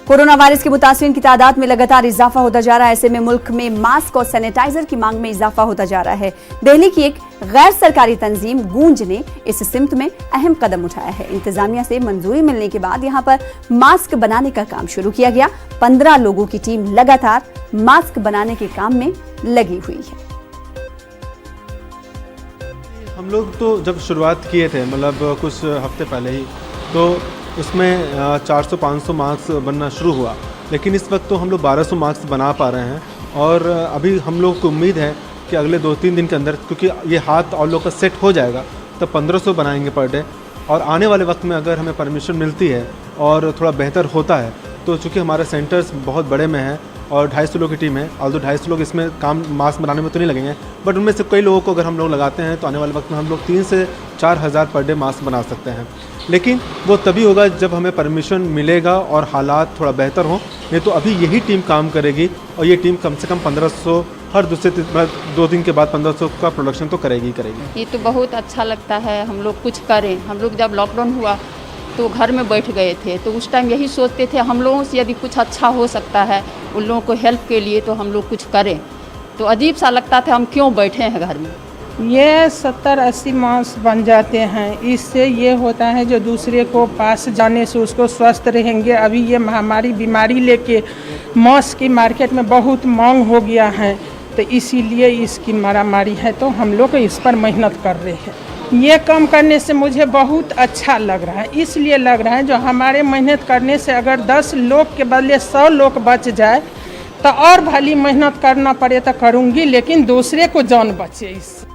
Corona virus के मुतासिरीन की तादाद में लगातार इजाफा होता जा रहा है। ऐसे में मुल्क में मास्क और सैनिटाइजर की मांग में इजाफा होता जा रहा है। दिल्ली की एक गैर सरकारी तंजीम गूंज ने इस सिमत में अहम कदम उठाया है। इंतजामिया से मंजूरी मिलने के बाद यहां पर मास्क बनाने का काम शुरू किया गया। 15 लोगों की टीम लगातार मास्क बनाने के काम में लगी हुई है। हम लोग तो जब शुरुआत किए थे मतलब कुछ हफ्ते पहले ही, तो उसमें 400-500 मास्क बनना शुरू हुआ, लेकिन इस वक्त तो हम लोग 1200 मास्क बना पा रहे हैं। और अभी हम लोग को उम्मीद है कि अगले 2-3 दिन के अंदर, क्योंकि ये हाथ और लोग का सेट हो जाएगा, तो 1500 बनाएंगे पर डे। और आने वाले वक्त में अगर हमें परमिशन मिलती है और थोड़ा बेहतर होता है, तो चूँकि हमारे सेंटर्स बहुत बड़े में हैं और 250 लोगों की टीम है, ऑल्दो 250 लोग इसमें काम मास्क बनाने में तो नहीं लगेंगे, बट उनमें से कई लोगों को अगर हम लोग लगाते हैं तो आने वाले वक्त में हम लोग 3 से 4 हज़ार पर डे मास्क बना सकते हैं। लेकिन वो तभी होगा जब हमें परमिशन मिलेगा और हालात थोड़ा बेहतर हों। नहीं तो अभी यही टीम काम करेगी और ये टीम कम से कम 1500 हर दूसरे 2 दिन के बाद 1500 का प्रोडक्शन तो करेगी। ये तो बहुत अच्छा लगता है, हम लोग कुछ करें। हम लोग जब लॉकडाउन हुआ तो घर में बैठ गए थे, तो उस टाइम यही सोचते थे हम लोगों से यदि कुछ अच्छा हो सकता है उन लोगों को हेल्प के लिए, तो हम लोग कुछ करें। तो अजीब सा लगता था हम क्यों बैठे हैं घर में। ये 70-80 मास्क बन जाते हैं। इससे ये होता है जो दूसरे को पास जाने से उसको स्वस्थ रहेंगे। अभी ये महामारी बीमारी लेके मास्क की मार्केट में बहुत मांग हो गया है, तो इसीलिए इसकी मारामारी है, तो हम लोग इस पर मेहनत कर रहे हैं। ये काम करने से मुझे बहुत अच्छा लग रहा है, इसलिए लग रहा है जो हमारे मेहनत करने से अगर 10 लोग के बदले 100 लोग बच जाए तो और भली मेहनत करना पड़े तो करूँगी, लेकिन दूसरे को जान बचे इससे।